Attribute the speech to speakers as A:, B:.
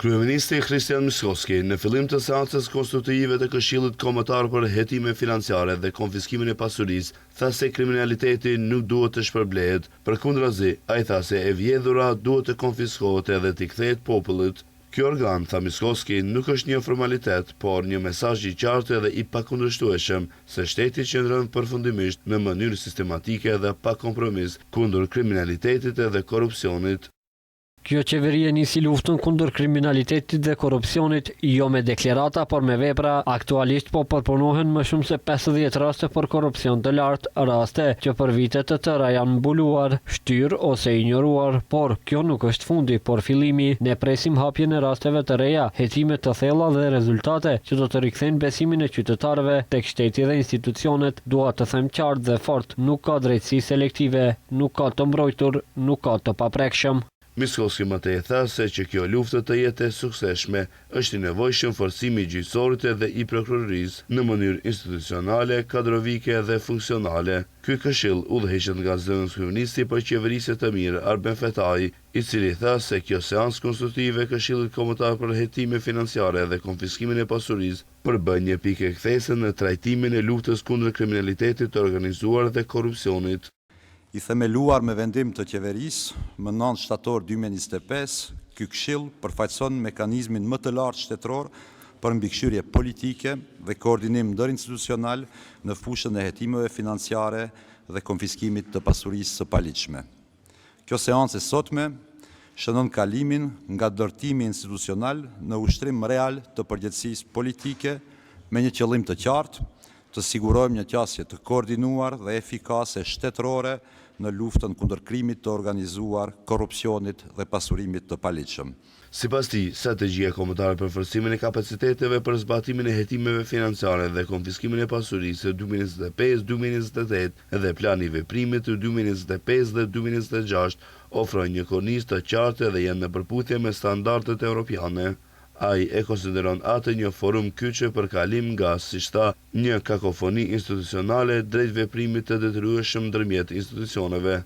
A: Kryeministri Kristian Miskovski në fillim të seancës konstitutive të Këshillit Kombëtar për hetime financiare dhe konfiskimin e pasurisë, tha se kriminaliteti nuk duhet të shpërblehet, përkundrazi, ai tha se e vjedhura duhet të konfiskohet edhe të kthehet popullit. Ky organ, tha Miskovski, nuk është një formalitet, por një mesazh i qartë edhe i pakundërshtueshëm se shteti qëndron përfundimisht në mënyrë sistematike dhe pa kompromis kundër kriminalitetit edhe korrupsionit.
B: Kjo qeveri e nisi luftën kundër kriminalitetit dhe korrupsionit, jo me deklarata, por me vepra. Aktualisht po përpunohen më shumë se 50 raste për korrupsion të lartë, raste që për vite të tëra janë mbuluar, shtyrë ose ignoruar, por kjo nuk është fundi, por fillimi. Ne presim hapjen e rasteve të reja, hetime të thella dhe rezultate që do të rikthejnë besimin e qytetarëve tek shteti dhe institucionet. Dua të them qartë dhe fort, nuk ka drejtësi selektive, nuk ka të mbrojtur, nuk ka të paprekshëm.
A: Miskovski më tej tha se që kjo luftë të jetë e suksesshme, është i nevojshëm forcimi i gjyqësorit dhe i prokurorisë në mënyrë institucionale, kadrovike dhe funksionale. Ky këshill udhëheqet nga zëvendësi kryeministi për qeverisje të mirë Arben Fetai, i cili tha se kjo seancë konstitutive e Këshillit Kombëtar për hetime financiare dhe konfiskimin e pasurisë përbën një pikë kthese në trajtimin e luftës kundër kriminalitetit të organizuar dhe korrupsionit.
C: I themeluar me vendim të qeverisë më 9 shtator 2025, ky këshill përfaqëson mekanizmin më të lartë shtetëror për mbikëqyrje politike dhe koordinim ndërinstitucional në fushën e hetimeve financiare dhe konfiskimit të pasurisë së paligjshme. Kjo seancë e sotme shënon kalimin nga dërtimi institucional në ushtrim real të përgjegjësisë politike me një qëllim të qartë, të sigurojmë një qasje të koordinuar dhe efikase shtetërore në luftën kundër krimit të organizuar, korrupsionit dhe pasurimit të paligjshëm.
A: Sipas tij, strategjia kombëtare për forcimin e kapaciteteve për zbatimin e hetimeve financiare dhe konfiskimin e pasurisë 2025-2028 dhe plani i veprimit 2025 dhe 2026 ofrojnë një kornizë të qartë dhe janë në përputhje me standardet europiane. Ai e konsideron atë një forum kyçe për kalim nga, siç tha, një kakofoni institucionale drejt veprimit të detyrueshëm ndërmjet institucioneve.